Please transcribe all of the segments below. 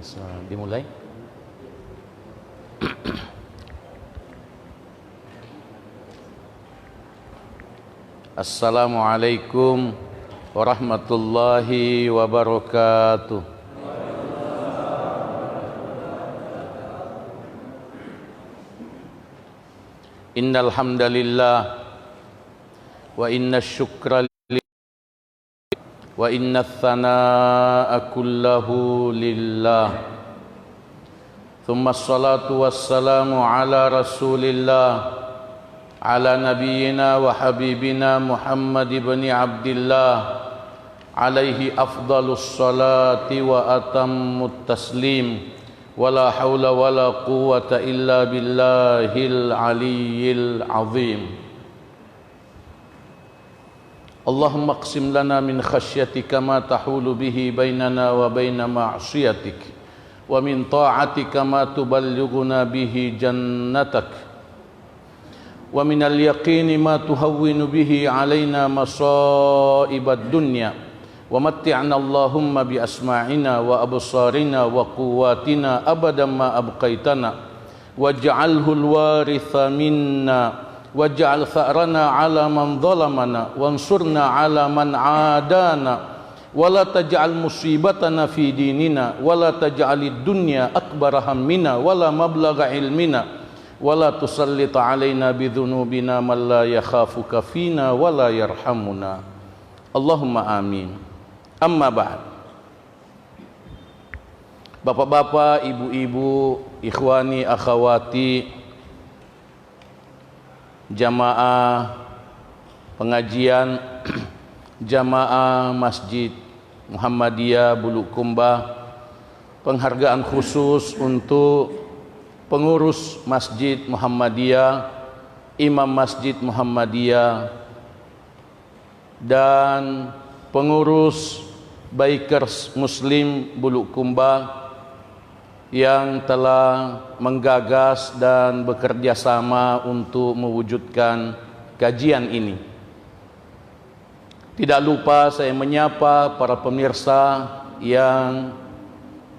Bisa dimulai. Assalamualaikum warahmatullahi wabarakatuh. Innal hamdalillah wa inna syukra wa inna thanaa kullahu lillah. Thumma assalatu wassalamu ala rasulillah, ala nabiyyina wa habibina Muhammad ibn Abdillah, alaihi afdalus salati wa atammut taslim, wala hawla wala quwwata illa billahil aliyyil azim. Allahumma qsim lana min khasyatika ma tahulu bihi bainana wa baina ma'siyatik, wa min ta'atika ma tuballighuna bihi jannatak, wa min al-yaqini ma tuhawwinu bihi alaina masa'ibad dunya, wa matti'na Allahumma bi asma'ina wa absarina wa quwwatina abadan ma abqaitana, waj'alhu al-waritha minna, waj'al tha'rana 'ala man zalamana, wansurna 'ala man 'adana, wala taj'al musibatana fi dinina, wala taj'alid dunya akbara hammina, wala mablagha ilmina, wala tusallit 'alaina bidhunubina man la yakhafuka fina wala yarhamuna. Allahumma amin. Amma ba'd. Bapak-bapak, ibu-ibu, ikhwani, akhwati, jamaah pengajian jamaah Masjid Muhammadiyah Bulukumba, penghargaan khusus untuk pengurus Masjid Muhammadiyah, Imam Masjid Muhammadiyah, dan pengurus Bikers Muslim Bulukumba yang telah menggagas dan bekerja sama untuk mewujudkan kajian ini. Tidak lupa saya menyapa para pemirsa yang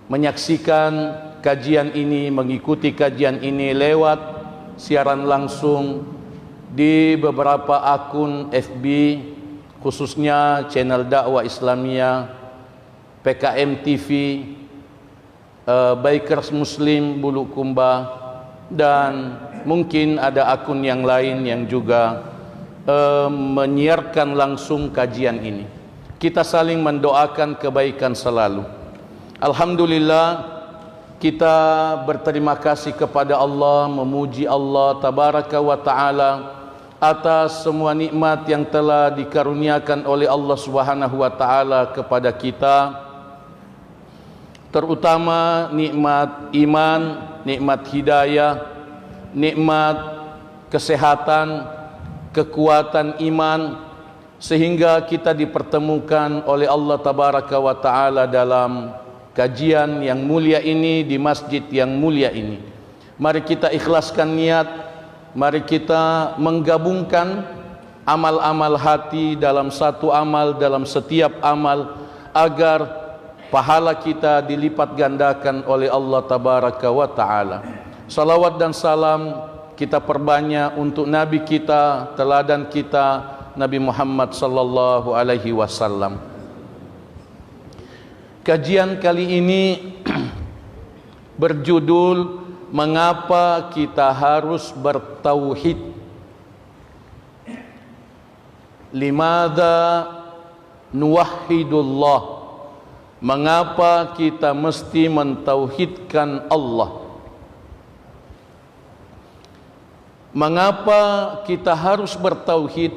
menyaksikan kajian ini, mengikuti kajian ini lewat siaran langsung di beberapa akun FB, khususnya channel dakwah Islamiyah, PKM TV, Bikers Muslim Bulukumba, dan mungkin ada akun yang lain yang juga menyiarkan langsung kajian ini. Kita saling mendoakan kebaikan selalu. Alhamdulillah, kita berterima kasih kepada Allah, memuji Allah tabaraka wa ta'ala atas semua nikmat yang telah dikaruniakan oleh Allah Subhanahu wa ta'ala kepada kita, terutama nikmat iman, nikmat hidayah, nikmat kesehatan, kekuatan iman, sehingga kita dipertemukan oleh Allah tabaraka wa ta'ala dalam kajian yang mulia ini, di masjid yang mulia ini. Mari kita ikhlaskan niat, mari kita menggabungkan amal-amal hati dalam satu amal, dalam setiap amal, agar pahala kita dilipat gandakan oleh Allah tabaraka wa ta'ala. Salawat dan salam kita perbanyak untuk Nabi kita, teladan kita, Nabi Muhammad sallallahu alaihi wasallam. Kajian kali ini berjudul Mengapa kita harus bertauhid? Limadza nuwahhidullah? Mengapa kita mesti mentauhidkan Allah? Mengapa kita harus bertauhid?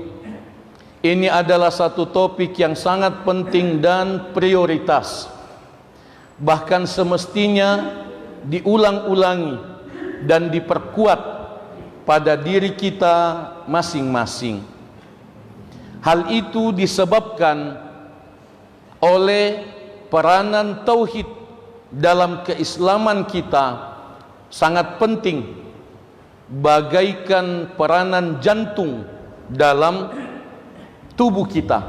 Ini adalah satu topik yang sangat penting dan prioritas. Bahkan semestinya diulang-ulangi dan diperkuat pada diri kita masing-masing. Hal itu disebabkan oleh peranan tauhid dalam keislaman kita sangat penting, bagaikan peranan jantung dalam tubuh kita.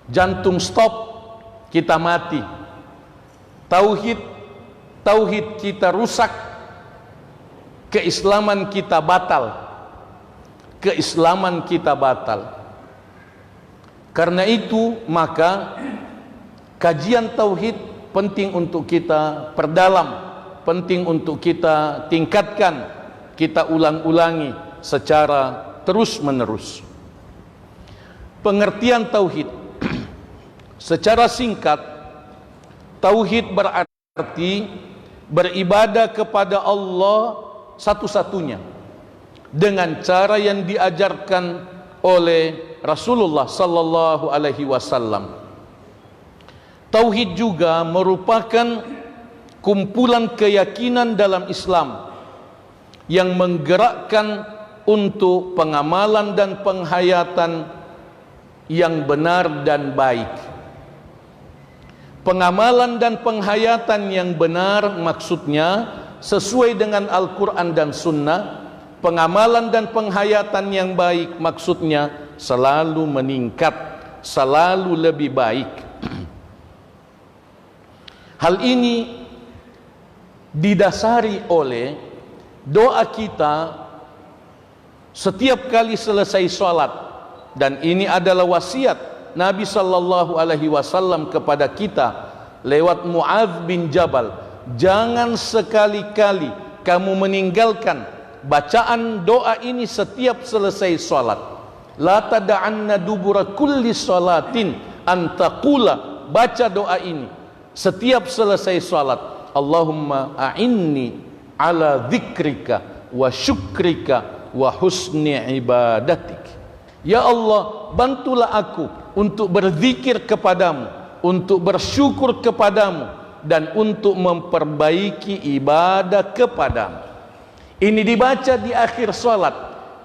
Jantung stop, kita mati. Tauhid tauhid kita rusak, keislaman kita batal. Keislaman kita batal. Karena itu maka kajian tauhid penting untuk kita perdalam, penting untuk kita tingkatkan, kita ulang-ulangi secara terus-menerus. Pengertian tauhid secara singkat, tauhid berarti beribadah kepada Allah satu-satunya dengan cara yang diajarkan oleh Rasulullah sallallahu alaihi wasallam. Tauhid juga merupakan kumpulan keyakinan dalam Islam yang menggerakkan untuk pengamalan dan penghayatan yang benar dan baik. Pengamalan dan penghayatan yang benar maksudnya sesuai dengan Al-Quran dan Sunnah. Pengamalan dan penghayatan yang baik maksudnya selalu meningkat, selalu lebih baik. Hal ini didasari oleh doa kita setiap kali selesai sholat, dan ini adalah wasiat Nabi sallallahu alaihi wasallam kepada kita lewat Muadz bin Jabal. Jangan sekali-kali kamu meninggalkan bacaan doa ini setiap selesai sholat. La tada'anna dubura kulli sholatin an taqula, baca doa ini setiap selesai sholat. Allahumma a'inni ala dzikrika wa syukrika wa husni ibadatik. Ya Allah, bantulah aku untuk berzikir kepadamu, untuk bersyukur kepadamu, dan untuk memperbaiki ibadah kepadamu. Ini dibaca di akhir salat,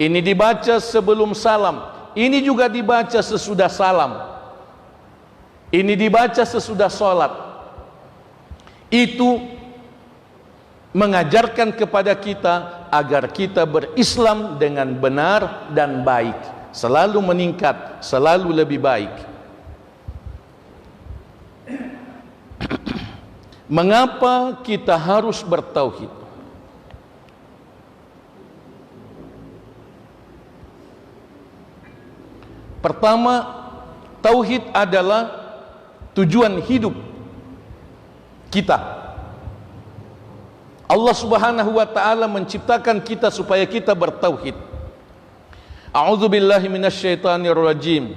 ini dibaca sebelum salam, ini juga dibaca sesudah salam, ini dibaca sesudah salat. Itu mengajarkan kepada kita agar kita berislam dengan benar dan baik, selalu meningkat, selalu lebih baik. Mengapa kita harus bertauhid? Pertama, tauhid adalah tujuan hidup kita. Allah Subhanahu wa taala menciptakan kita supaya kita bertauhid. A'udzu billahi minasyaitonir rajim.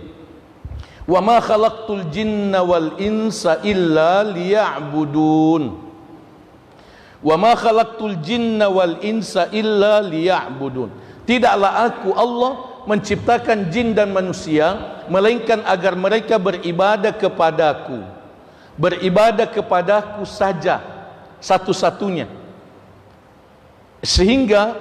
Wa ma khalaqtul jinna wal insa illa liya'budun. Wa ma khalaqtul jinna wal insa illa liya'budun. Tidaklah aku Allah menciptakan jin dan manusia melainkan agar mereka beribadah kepadaku. Beribadah kepadaku saja, satu-satunya. Sehingga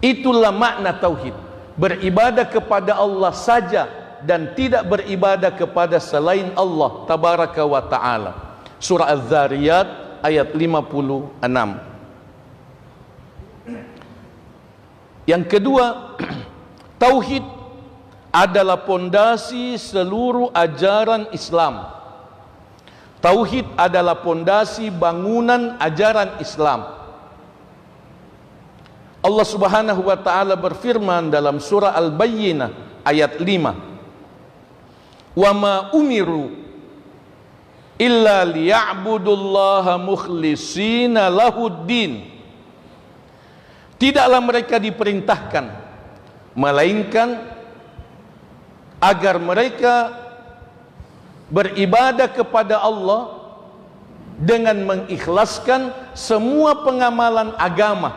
itulah makna tauhid, beribadah kepada Allah saja dan tidak beribadah kepada selain Allah tabaraka wa ta'ala. Surah Az-Zariyat ayat 56. Yang kedua, tauhid adalah pondasi seluruh ajaran Islam. Tauhid adalah pondasi bangunan ajaran Islam. Allah Subhanahu wa taala berfirman dalam surah Al-Bayyinah ayat 5. Wa ma umiru illa liya'budullaha mukhlishina lahuddin. Tidaklah mereka diperintahkan melainkan agar mereka beribadah kepada Allah dengan mengikhlaskan semua pengamalan agama,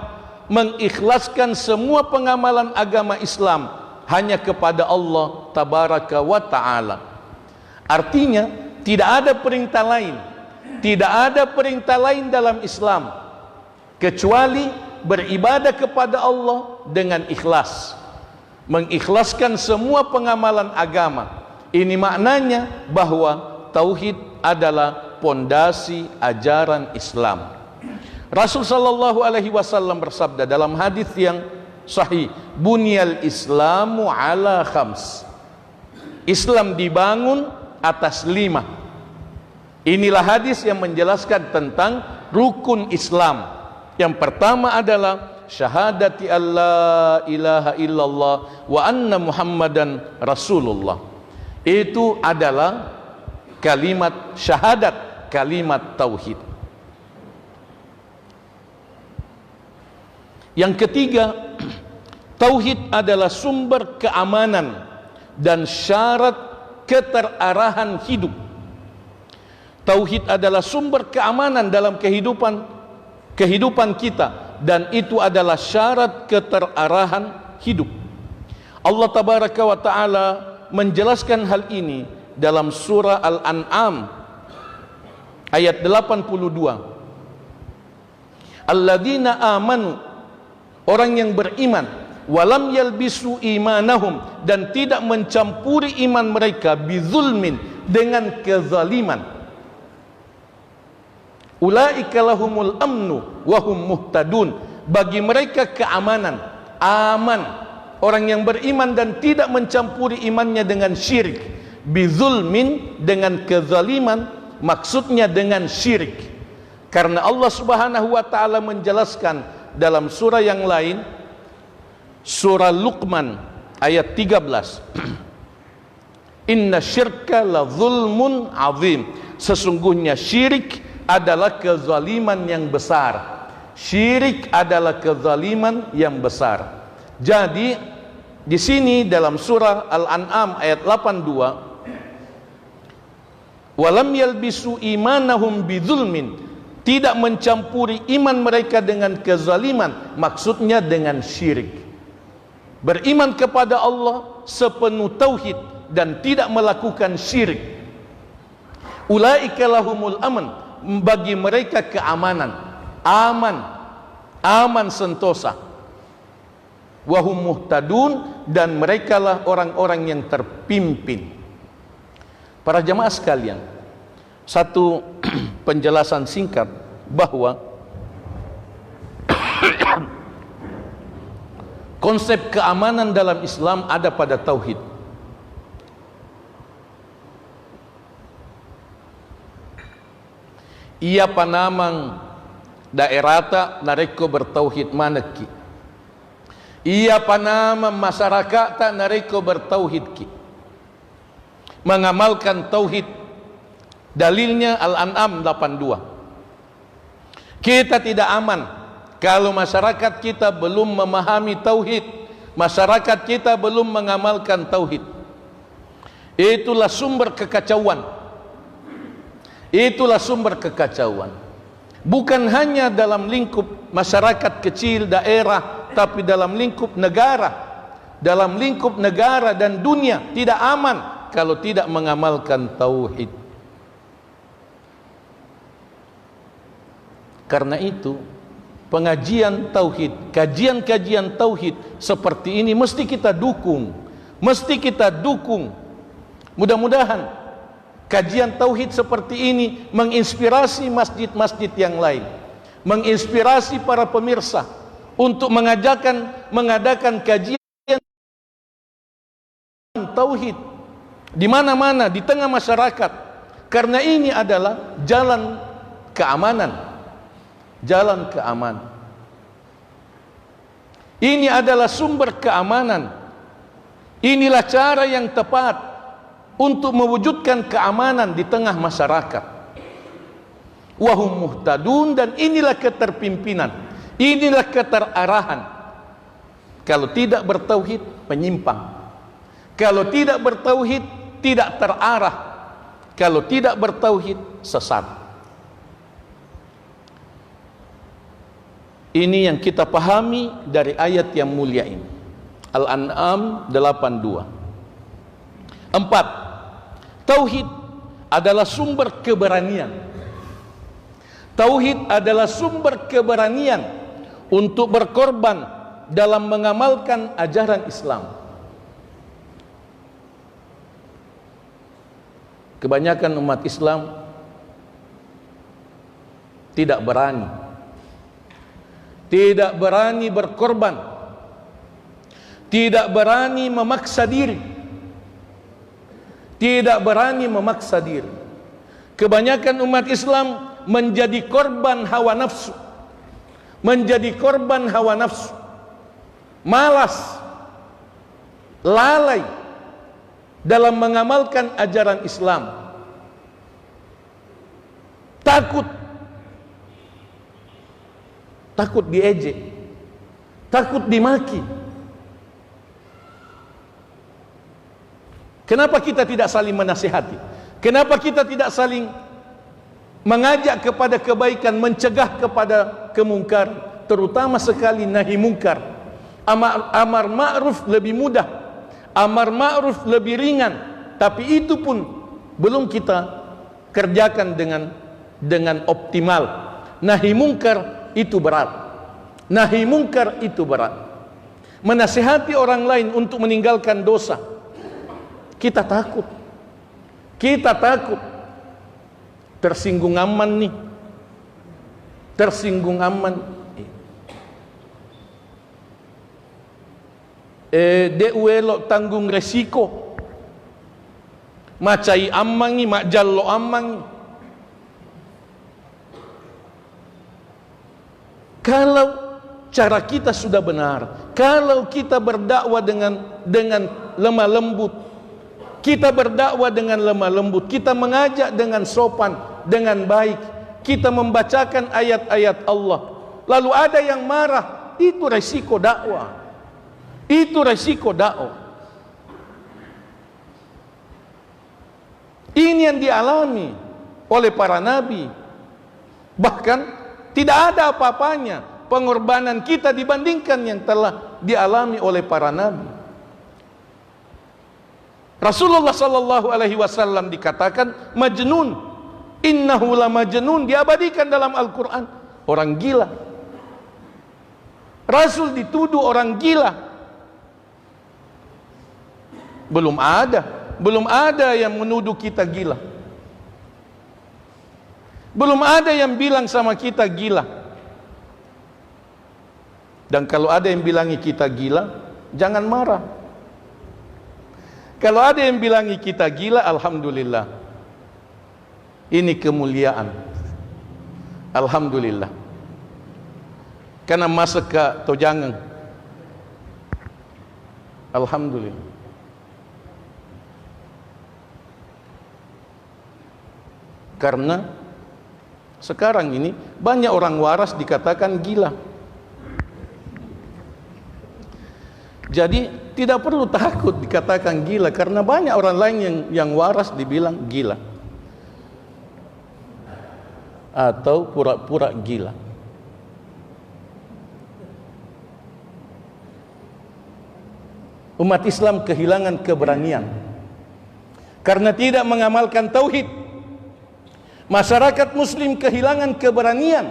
mengikhlaskan semua pengamalan agama Islam hanya kepada Allah tabaraka wa ta'ala. Artinya tidak ada perintah lain, tidak ada perintah lain dalam Islam kecuali beribadah kepada Allah dengan ikhlas, mengikhlaskan semua pengamalan agama. Ini maknanya bahwa tauhid adalah pondasi ajaran Islam. Rasul sallallahu alaihi wasallam bersabda dalam hadis yang sahih, bunyal islamu ala khams. Islam dibangun atas 5. Inilah hadis yang menjelaskan tentang rukun Islam. Yang pertama adalah syahadati alla ilaha illallah wa anna Muhammadan Rasulullah. Itu adalah kalimat syahadat, kalimat tauhid. Yang ketiga, tauhid adalah sumber keamanan dan syarat keterarahan hidup. Tauhid adalah sumber keamanan dalam kehidupan kita, dan itu adalah syarat keterarahan hidup. Allah tabaraka wa taala menjelaskan hal ini dalam surah Al-An'am ayat 82. Alladzina amanu, orang yang beriman, walam yalbisu imanahum, dan tidak mencampuri iman mereka, bizulmin, dengan kezaliman. Ulaika lahumul amnu wahum muhtadun, bagi mereka keamanan, aman. Orang yang beriman dan tidak mencampuri imannya dengan syirik. Bizulmin, dengan kezaliman, maksudnya dengan syirik. Karena Allah Subhanahu wa taala menjelaskan dalam surah yang lain, surah Luqman ayat 13. Inna syirka la zulmun azim, sesungguhnya syirik adalah kezaliman yang besar. Syirik adalah kezaliman yang besar. Jadi di sini dalam surah Al-An'am ayat 82, walam yalbisu imanahum bidzulmin, tidak mencampuri iman mereka dengan kezaliman, maksudnya dengan syirik. Beriman kepada Allah sepenuh tauhid dan tidak melakukan syirik. Ulaika lahumul aman, bagi mereka keamanan, aman sentosa. Wahum muhtadun, dan merekalah orang-orang yang terpimpin. Para jamaah sekalian, satu penjelasan singkat bahwa konsep keamanan dalam Islam ada pada tauhid. Ia panamang daerata nareko bertauhid manaki. Ia panamang masyarakat nareko bertauhid ki. Mengamalkan tauhid. Dalilnya Al-An'am 82. Kita tidak aman kalau masyarakat kita belum memahami tauhid, masyarakat kita belum mengamalkan tauhid. Itulah sumber kekacauan. Itulah sumber kekacauan. Bukan hanya dalam lingkup masyarakat kecil, daerah, tapi dalam lingkup negara. Dalam lingkup negara dan dunia tidak aman kalau tidak mengamalkan tauhid. Karena itu, pengajian tauhid, kajian-kajian tauhid seperti ini mesti kita dukung. Mesti kita dukung. Mudah-mudahan kajian tauhid seperti ini menginspirasi masjid-masjid yang lain, menginspirasi para pemirsa untuk mengadakan kajian tauhid di mana-mana, di tengah masyarakat. Karena ini adalah jalan keamanan. Jalan keamanan. Ini adalah sumber keamanan. Inilah cara yang tepat untuk mewujudkan keamanan di tengah masyarakat. Wahum muhtadun, dan inilah keterpimpinan, inilah keterarahan. Kalau tidak bertauhid, penyimpang. Kalau tidak bertauhid, tidak terarah. Kalau tidak bertauhid, sesat. Ini yang kita pahami dari ayat yang mulia ini, Al-An'am 82. 4. Tauhid adalah sumber keberanian. Tauhid adalah sumber keberanian untuk berkorban dalam mengamalkan ajaran Islam. Kebanyakan umat Islam tidak berani berkorban, tidak berani memaksa diri. Tidak berani memaksa diri. Kebanyakan umat Islam menjadi korban hawa nafsu, menjadi korban hawa nafsu, malas, lalai dalam mengamalkan ajaran Islam, takut diejek, takut dimaki. Kenapa kita tidak saling menasihati? Kenapa kita tidak saling mengajak kepada kebaikan, mencegah kepada kemungkaran, terutama sekali nahi mungkar? Amar ma'ruf lebih mudah, amar ma'ruf lebih ringan, tapi itu pun belum kita kerjakan dengan optimal. Nahi mungkar itu berat. Nahi mungkar itu berat. Menasihati orang lain untuk meninggalkan dosa, kita takut. Kita takut tersinggung aman nih. Tersinggung aman. Deuelok tanggung resiko. Macai amangi, mak jallo amangi. Kalau cara kita sudah benar, kalau kita berdakwah dengan lemah lembut, kita berdakwah dengan lemah lembut, kita mengajak dengan sopan, dengan baik, kita membacakan ayat-ayat Allah, lalu ada yang marah, itu resiko dakwah. Itu resiko dakwah. Ini yang dialami oleh para nabi. Bahkan tidak ada apa-apanya pengorbanan kita dibandingkan yang telah dialami oleh para nabi. Rasulullah sallallahu alaihi wasallam dikatakan majnun, innahu la majnun, diabadikan dalam Al-Quran, orang gila. Rasul dituduh orang gila. Belum ada yang menuduh kita gila. Belum ada yang bilang sama kita gila. Dan kalau ada yang bilangi kita gila, jangan marah. Kalau ada yang bilangi kita gila, alhamdulillah. Ini kemuliaan. Alhamdulillah. Karena masa ke atau jangan. Alhamdulillah. Karena sekarang ini banyak orang waras dikatakan gila. Jadi tidak perlu takut dikatakan gila, karena banyak orang lain yang waras dibilang gila atau pura-pura gila. Umat Islam kehilangan keberanian karena tidak mengamalkan tauhid. Masyarakat muslim kehilangan keberanian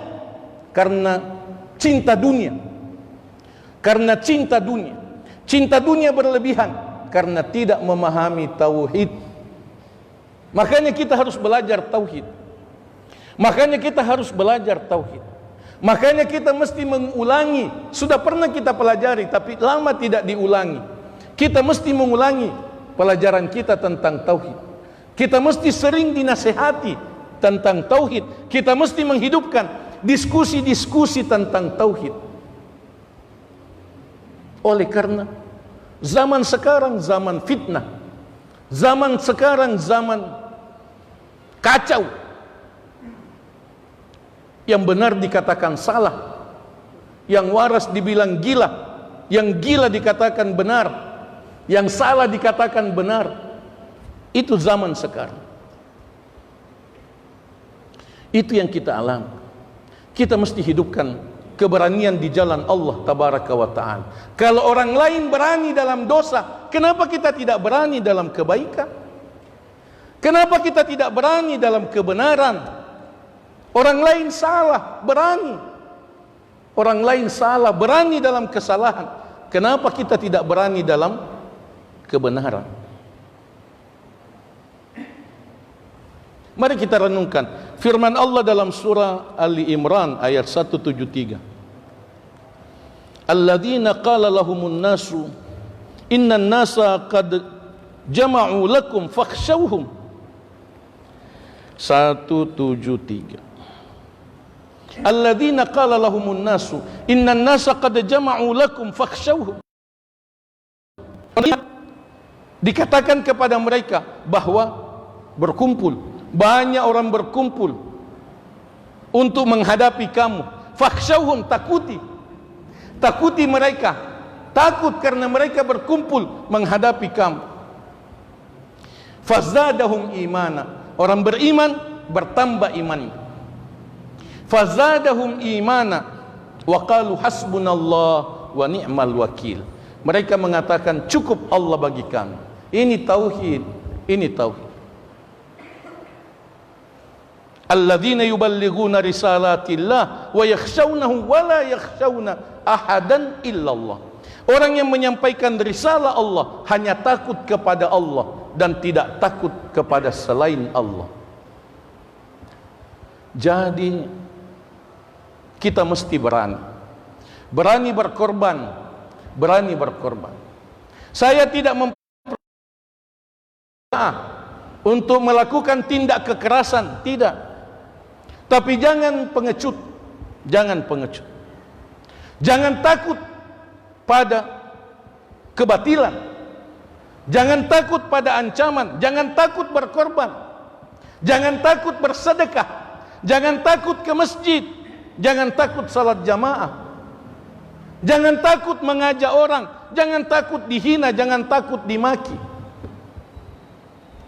karena cinta dunia. Karena cinta dunia. Cinta dunia berlebihan karena tidak memahami tauhid. Makanya kita harus belajar tauhid. Makanya kita harus belajar tauhid. Makanya kita mesti mengulangi. Sudah pernah kita pelajari tapi lama tidak diulangi. Kita mesti mengulangi pelajaran kita tentang tauhid. Kita mesti sering dinasehati tentang tauhid. Kita mesti menghidupkan diskusi-diskusi tentang tauhid. Oleh karena zaman sekarang zaman fitnah, zaman sekarang zaman kacau. Yang benar dikatakan salah, yang waras dibilang gila, yang gila dikatakan benar, yang salah dikatakan benar. Itu zaman sekarang. Itu yang kita alami. Kita mesti hidupkan keberanian di jalan Allah tabaraka wa ta'ala. Kalau orang lain berani dalam dosa, kenapa kita tidak berani dalam kebaikan? Kenapa kita tidak berani dalam kebenaran? Orang lain salah, berani. Orang lain salah, berani dalam kesalahan. Kenapa kita tidak berani dalam kebenaran? Mari kita renungkan firman Allah dalam surah Ali Imran ayat 173. Alladzina qala lahumun nasu innan nasa qad jama'u lakum fakhshawhum. 173. Alladzina qala lahumun nasu innan nasa qad jama'u lakum fakhshawhum. Dikatakan kepada mereka bahwa berkumpul, banyak orang berkumpul untuk menghadapi kamu. Fakhshawhum, takuti mereka, takut karena mereka berkumpul menghadapi kamu. Fazadahum imana, orang beriman bertambah imannya. Fazadahum imana wa qalu hasbunallah wa ni'mal wakil. Mereka mengatakan cukup Allah bagi kami. Ini tauhid, ini tauhid. Alladzina yuballighuna risalatillah wa yakhshawnahu wa la yakhshawna ahadan illallah. Orang yang menyampaikan risalah Allah hanya takut kepada Allah dan tidak takut kepada selain Allah. Jadi kita mesti berani berkorban, berani berkorban. Saya tidak untuk melakukan tindak kekerasan, tidak. Tapi jangan pengecut, jangan pengecut. Jangan takut pada kebatilan. Jangan takut pada ancaman, jangan takut berkorban. Jangan takut bersedekah, jangan takut ke masjid, jangan takut salat jamaah. Jangan takut mengajak orang, jangan takut dihina, jangan takut dimaki.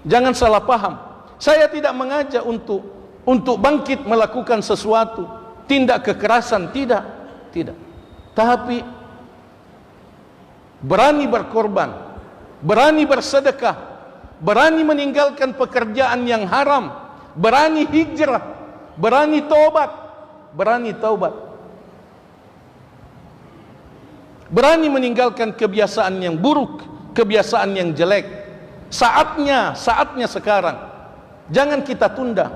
Jangan salah paham. Saya tidak mengajak untuk bangkit melakukan sesuatu, tindak kekerasan, tidak. Tapi berani berkorban, berani bersedekah, berani meninggalkan pekerjaan yang haram, berani hijrah, berani taubat, berani meninggalkan kebiasaan yang buruk, kebiasaan yang jelek. Saatnya sekarang. Jangan kita tunda.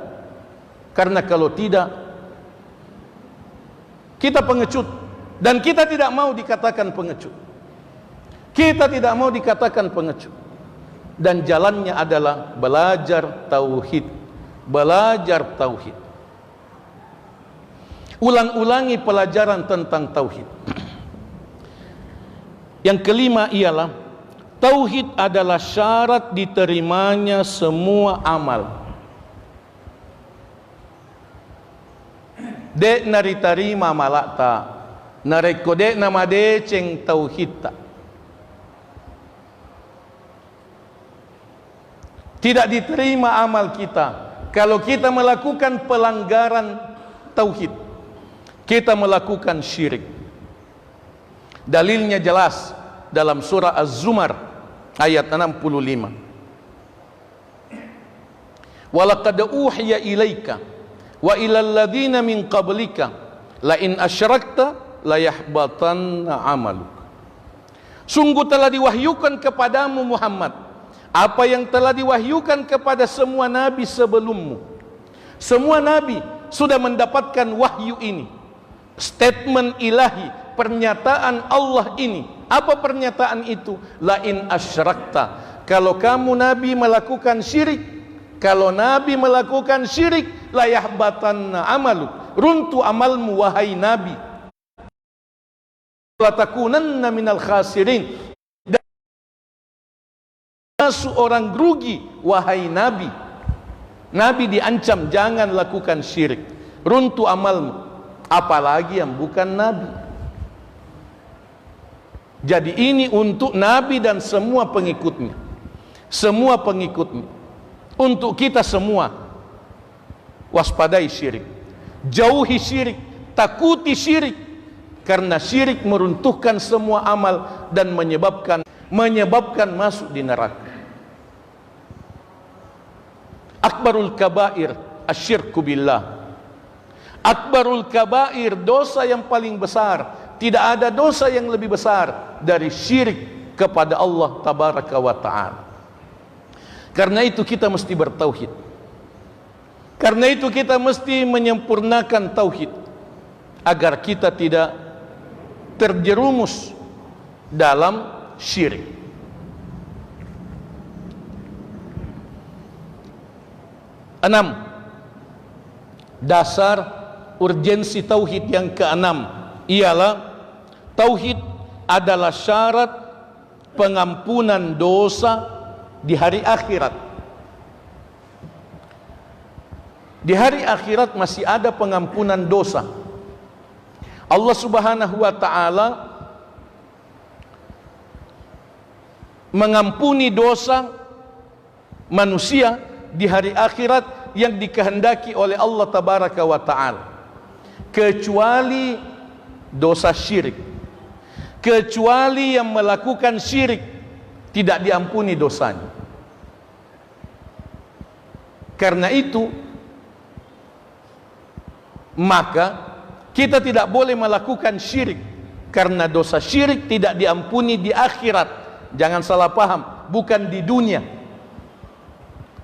Karena kalau tidak, kita pengecut. Dan kita tidak mau dikatakan pengecut. Kita tidak mau dikatakan pengecut. Dan jalannya adalah belajar tauhid. Belajar tauhid. Ulang-ulangi pelajaran tentang tauhid. Yang kelima ialah tauhid adalah syarat diterimanya semua amal. Dek naritarima malakta, narekodek nama deceng tauhid tak. Tidak diterima amal kita kalau kita melakukan pelanggaran tauhid. Kita melakukan syirik. Dalilnya jelas dalam surah Az-Zumar ayat 65. Walaqad uhiya ilaika wa ilal ladzina min qablika la in asyrakta la yahbatanna amaluk. Sungguh telah diwahyukan kepadamu Muhammad apa yang telah diwahyukan kepada semua nabi sebelummu. Semua nabi sudah mendapatkan wahyu ini. Statement ilahi, pernyataan Allah ini. Apa pernyataan itu? La in asyrakta, kalau kamu nabi melakukan syirik, kalau nabi melakukan syirik, la yahbatanna amaluk, runtuh amalmu wahai nabi. La takunanna minal khasirin, seorang rugi wahai nabi. Nabi diancam jangan lakukan syirik, runtuh amalmu, apalagi yang bukan nabi. Jadi ini untuk nabi dan semua pengikutnya. Semua pengikutnya. Untuk kita semua, waspadai syirik, jauhi syirik, takuti syirik, karena syirik meruntuhkan semua amal dan menyebabkan masuk di neraka. Akbarul kabair asyirku billah. Akbarul kabair, dosa yang paling besar. Tidak ada dosa yang lebih besar dari syirik kepada Allah tabaraka wa ta'ala. Karena itu kita mesti bertauhid. Karena itu kita mesti menyempurnakan tauhid agar kita tidak terjerumus dalam syirik. Enam, dasar urgensi tauhid yang keenam ialah tauhid adalah syarat pengampunan dosa di hari akhirat. Di hari akhirat masih ada pengampunan dosa. Allah Subhanahu wa taala mengampuni dosa manusia di hari akhirat yang dikehendaki oleh Allah tabaraka wa taala, kecuali dosa syirik. Kecuali yang melakukan syirik tidak diampuni dosanya. Karena itu maka kita tidak boleh melakukan syirik, karena dosa syirik tidak diampuni di akhirat. Jangan salah paham, bukan di dunia.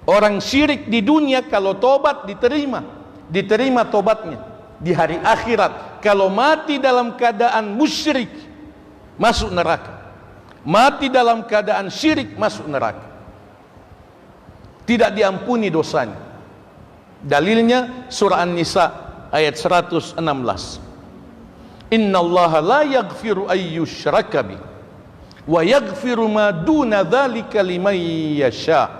Orang syirik di dunia kalau tobat diterima tobatnya. Di hari akhirat kalau mati dalam keadaan musyrik masuk neraka, mati dalam keadaan syirik masuk neraka, tidak diampuni dosanya. Dalilnya surah An-Nisa ayat 116. Innallaha la yaghfiru ayyushraka bih wa yaghfiru ma duna dzalika liman yasha.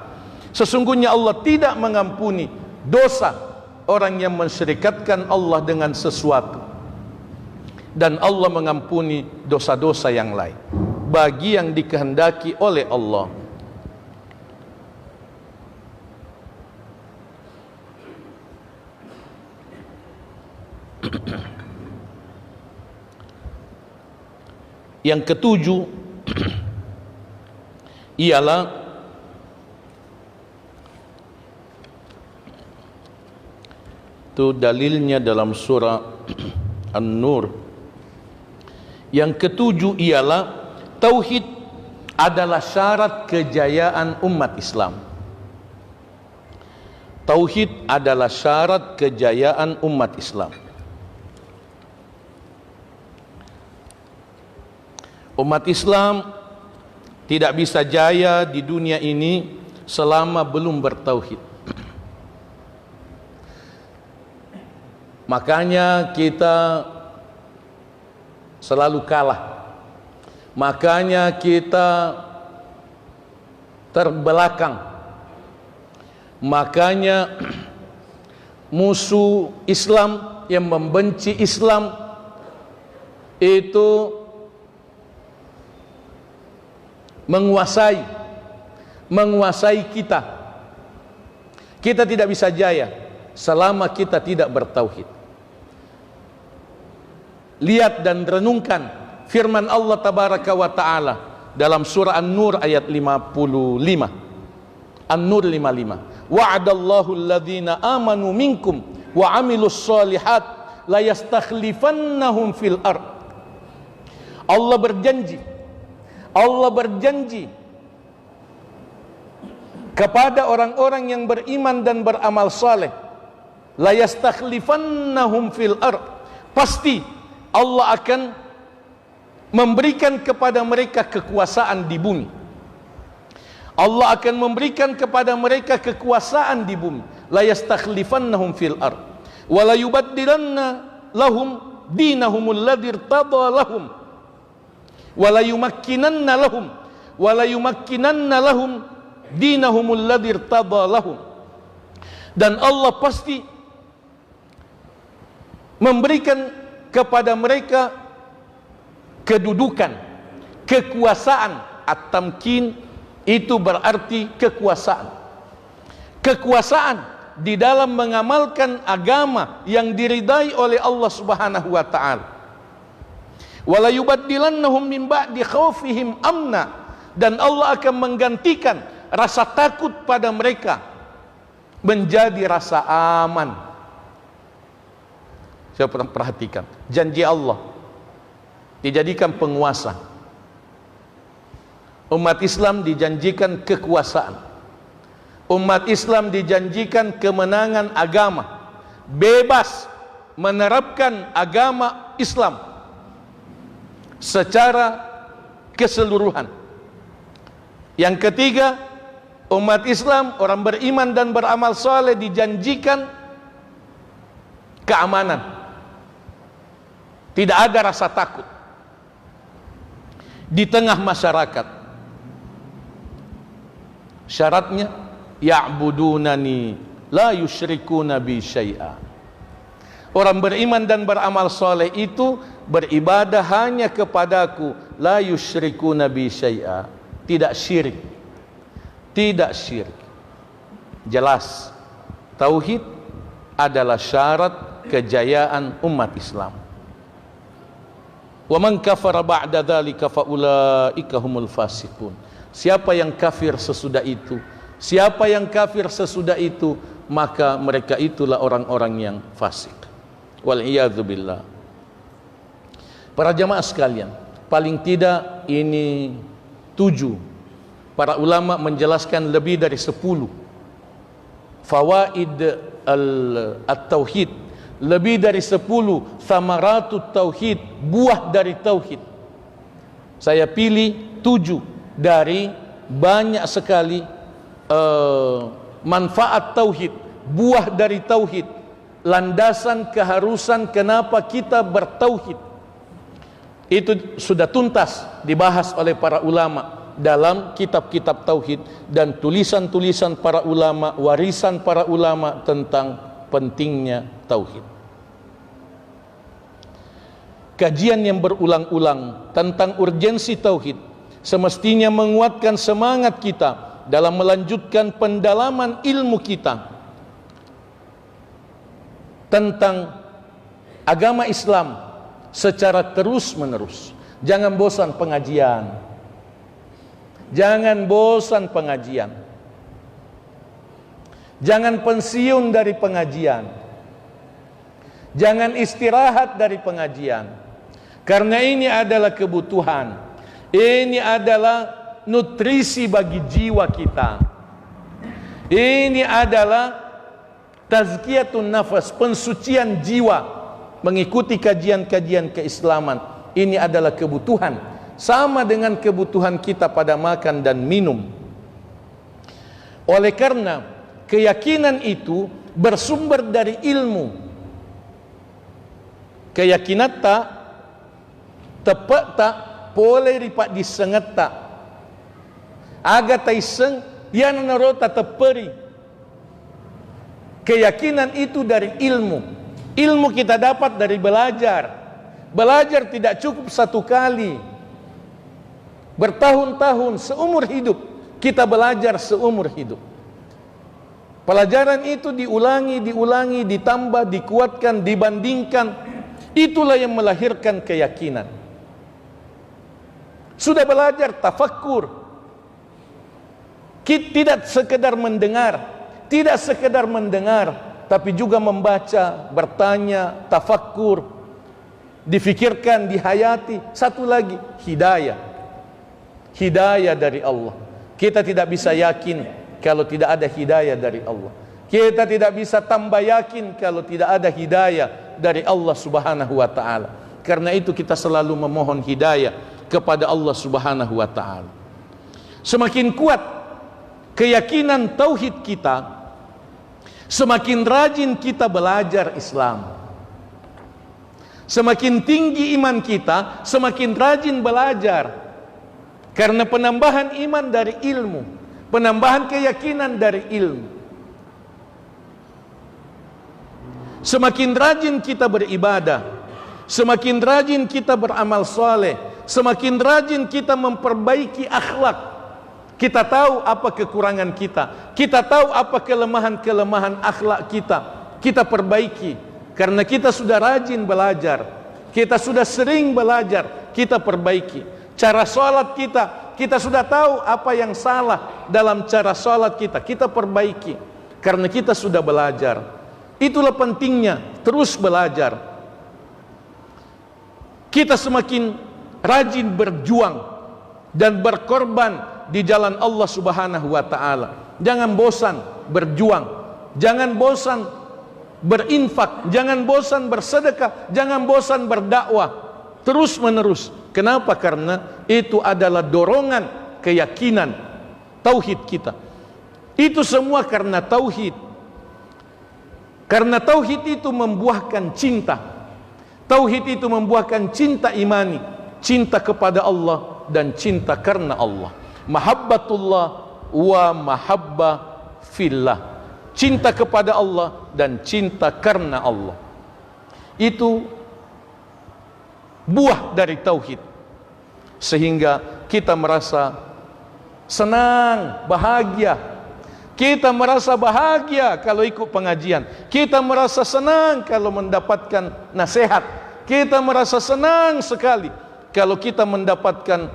Sesungguhnya Allah tidak mengampuni dosa orang yang mensyirikatkan Allah dengan sesuatu, dan Allah mengampuni dosa-dosa yang lain bagi yang dikehendaki oleh Allah. Yang ketujuh ialah itu dalilnya dalam surah An-Nur. Yang ketujuh ialah tauhid adalah syarat kejayaan umat Islam. Tauhid adalah syarat kejayaan umat Islam. Umat Islam tidak bisa jaya di dunia ini selama belum bertauhid. Makanya kita selalu kalah. Makanya kita terbelakang. Makanya musuh Islam yang membenci Islam itu menguasai kita. Kita tidak bisa jaya selama kita tidak bertauhid. Lihat dan renungkan firman Allah tabaraka wa taala dalam surah An-Nur ayat 55. An-Nur 55. Wa'adallahu alladhina amanu minkum wa 'amilus shalihat la yastakhlifannahum fil ard. Allah berjanji kepada orang-orang yang beriman dan beramal saleh, la yastakhlifannahum fil ard. Pasti Allah akan memberikan kepada mereka kekuasaan di bumi. Allah akan memberikan kepada mereka kekuasaan di bumi. La yastakhlifannahum fil ard wa la yubaddilanna lahum dinahumul ladzi irtada lahum wa la yumakkinanna lahum dinahumul ladzi irtada lahum. Dan Allah pasti memberikan kepada mereka kedudukan, kekuasaan. At-tamkin itu berarti kekuasaan. Kekuasaan di dalam mengamalkan agama yang diridai oleh Allah Subhanahu wa taala. Wala yubaddilannahum min ba'di khaufihim amna, dan Allah akan menggantikan rasa takut pada mereka menjadi rasa aman. Saya pernah perhatikan janji Allah dijadikan penguasa. Umat Islam dijanjikan kekuasaan. Umat Islam dijanjikan kemenangan agama, bebas menerapkan agama Islam secara keseluruhan. Yang ketiga, umat Islam, orang beriman dan beramal saleh dijanjikan keamanan. Tidak ada rasa takut di tengah masyarakat. Syaratnya ya'budunani la yusyrikuna bi syai'a. Orang beriman dan beramal soleh itu beribadah hanya kepadaku, la yusyrikuna bi syai'a, tidak syirik. Tidak syirik. Jelas, tauhid adalah syarat kejayaan umat Islam. Wa man kafara ba'da dzalika fa ulaika humul fasiqun. Siapa yang kafir sesudah itu, siapa yang kafir sesudah itu, maka mereka itulah orang-orang yang fasik. Wal iyadzu billah. Para jamaah sekalian, paling tidak ini 7. Para ulama menjelaskan lebih dari 10 fawaid at-tauhid, lebih dari 10 thamaratut tauhid, buah dari tauhid. Saya pilih 7 dari banyak sekali manfaat tauhid, buah dari tauhid, landasan keharusan kenapa kita bertauhid. Itu sudah tuntas dibahas oleh para ulama dalam kitab-kitab tauhid dan tulisan-tulisan para ulama, warisan para ulama tentang pentingnya tauhid. Kajian yang berulang-ulang tentang urgensi tauhid semestinya menguatkan semangat kita dalam melanjutkan pendalaman ilmu kita tentang agama Islam secara terus-menerus. Jangan bosan pengajian. Jangan bosan pengajian. Jangan pensiun dari pengajian. Jangan istirahat dari pengajian. Karena ini adalah kebutuhan. Ini adalah nutrisi bagi jiwa kita. Ini adalah tazkiyatun nafas, pensucian jiwa mengikuti kajian-kajian keislaman. Ini adalah kebutuhan, sama dengan kebutuhan kita pada makan dan minum. Oleh karena keyakinan itu bersumber dari ilmu. Keyakinan tak tepat tak boleh ripat disengat tak. Aga taiseng yang narota teperi. Keyakinan itu dari ilmu. Ilmu kita dapat dari belajar. Belajar tidak cukup satu kali. Bertahun-tahun, seumur hidup. Kita belajar seumur hidup. Pelajaran itu diulangi, ditambah, dikuatkan, dibandingkan. Itulah yang melahirkan keyakinan. Sudah belajar, tafakkur. Tidak sekedar mendengar. Tidak sekedar mendengar, tapi juga membaca, bertanya, tafakkur, difikirkan, dihayati. Satu lagi, hidayah. Hidayah dari Allah. Kita tidak bisa yakin kalau tidak ada hidayah dari Allah. Kita tidak bisa tambah yakin kalau tidak ada hidayah dari Allah Subhanahu wa ta'ala. Karena itu kita selalu memohon hidayah kepada Allah Subhanahu wa ta'ala. Semakin kuat keyakinan tauhid kita, semakin rajin kita belajar Islam. Semakin tinggi iman kita, semakin rajin belajar. Karena penambahan iman dari ilmu, penambahan keyakinan dari ilmu. Semakin rajin kita beribadah, semakin rajin kita beramal soleh, semakin rajin kita memperbaiki akhlak. Kita tahu apa kekurangan kita. Kita tahu apa kelemahan-kelemahan akhlak kita. Kita perbaiki. Karena kita sudah rajin belajar. Kita sudah sering belajar. Kita perbaiki. Cara sholat kita sudah tahu apa yang salah dalam cara sholat kita. Kita perbaiki. Karena kita sudah belajar. Itulah pentingnya terus belajar. Kita semakin rajin berjuang dan berkorban di jalan Allah Subhanahu wa ta'ala. Jangan bosan berjuang, jangan bosan berinfak, jangan bosan bersedekah, jangan bosan berdakwah, terus menerus. Kenapa? Karena itu adalah dorongan keyakinan tauhid kita. Itu semua karena tauhid. Karena tauhid itu membuahkan cinta. Tauhid itu membuahkan cinta imani, cinta kepada Allah dan cinta karena Allah. Mahabbatullah wa mahabbah fillah. Cinta kepada Allah dan cinta karena Allah. Itu buah dari tauhid. Sehingga kita merasa senang, bahagia. Kita merasa bahagia kalau ikut pengajian. Kita merasa senang kalau mendapatkan nasihat. Kita merasa senang sekali kalau kita mendapatkan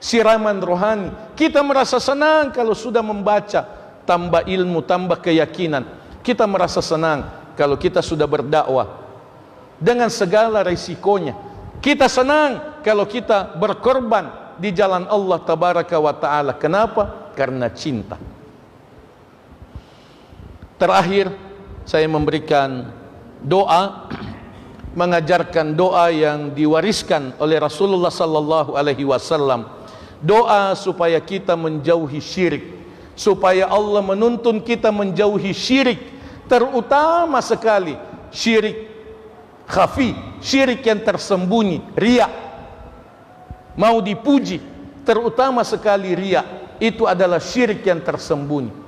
siraman rohani. Kita merasa senang kalau sudah membaca, tambah ilmu, tambah keyakinan. Kita merasa senang kalau kita sudah berdakwah dengan segala risikonya. Kita senang kalau kita berkorban di jalan Allah tabaraka wa ta'ala. Kenapa? Karena cinta. Terakhir, saya memberikan doa, mengajarkan doa yang diwariskan oleh Rasulullah sallallahu alaihi wasallam. Doa supaya kita menjauhi syirik, supaya Allah menuntun kita menjauhi syirik, terutama sekali syirik khafi, syirik yang tersembunyi, riya. Mau dipuji, terutama sekali riya, itu adalah syirik yang tersembunyi.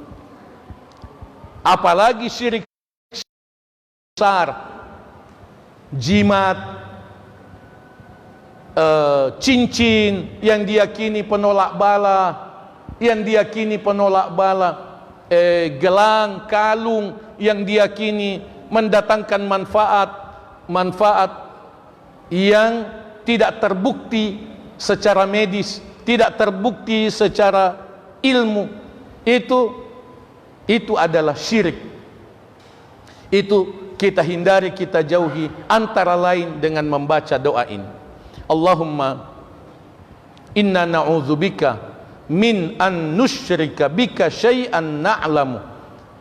Apalagi syirik besar, jimat, cincin yang diyakini penolak bala, gelang, kalung yang diyakini mendatangkan manfaat yang tidak terbukti secara medis, tidak terbukti secara ilmu. Itu adalah syirik. Itu kita hindari, kita jauhi, antara lain dengan membaca doa ini. Allahumma inna na'udzubika min an nusyrika bika syai'an na'lamu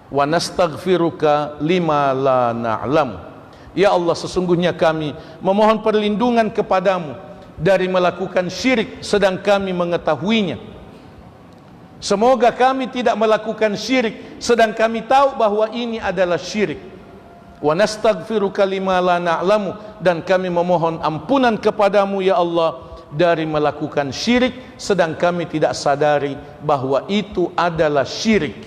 wa nastaghfiruka lima la na'lamu. Ya Allah, sesungguhnya kami memohon perlindungan kepadamu dari melakukan syirik sedang kami mengetahuinya. Semoga kami tidak melakukan syirik sedang kami tahu bahwa ini adalah syirik. Wa nastaghfiruka lima la na'lamu, dan kami memohon ampunan kepadamu ya Allah dari melakukan syirik sedang kami tidak sadari bahwa itu adalah syirik,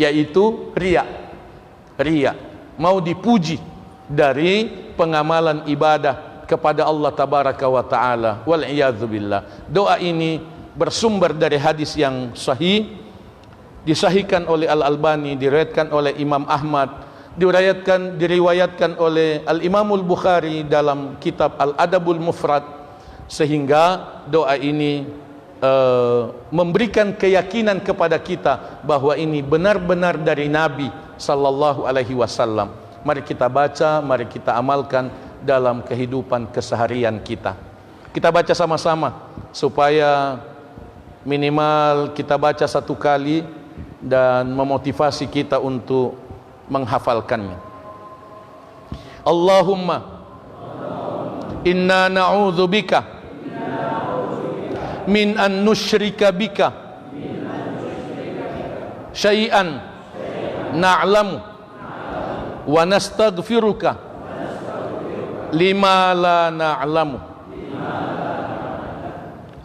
yaitu riya. Mau dipuji dari pengamalan ibadah kepada Allah tabaraka wa taala. Wal iyadzu billah. Doa ini bersumber dari hadis yang sahih, disahihkan oleh Al-Albani, diriwayatkan oleh Imam Ahmad, diriwayatkan oleh Al-Imamul Bukhari dalam kitab Al-Adabul Mufrad, sehingga doa ini memberikan keyakinan kepada kita bahwa ini benar-benar dari Nabi sallallahu alaihi wasallam. Mari kita baca, mari kita amalkan dalam kehidupan keseharian kita. Kita baca sama-sama supaya minimal kita baca satu kali dan memotivasi kita untuk menghafalkannya. Allahumma inna na'udzubika min an nusyrika bika syai'an na'lamu wa nastaghfiruka lima la na'lamu.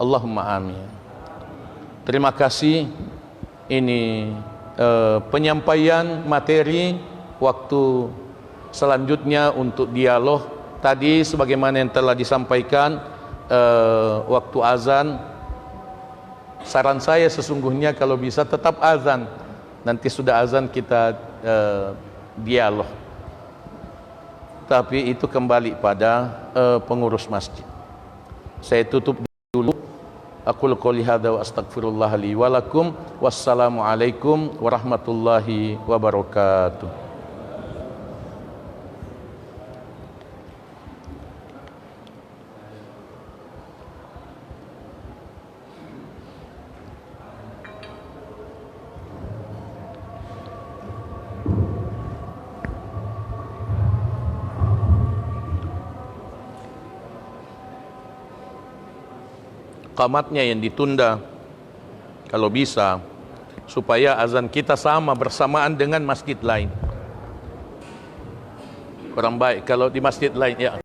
Allahumma amin. Terima kasih. Ini penyampaian materi. Waktu selanjutnya untuk dialog. Tadi sebagaimana yang telah disampaikan, waktu azan, saran saya sesungguhnya kalau bisa tetap azan. Nanti sudah azan kita dialog. Tapi itu kembali pada pengurus masjid. Saya tutup dulu. Aqulu qouli hadza wa astaghfirullah li wa lakum. Wassalamu alaikum warahmatullahi wabarakatuh. Qamatnya yang ditunda kalau bisa, supaya azan kita sama bersamaan dengan masjid lain. Kurang baik kalau di masjid lain ya.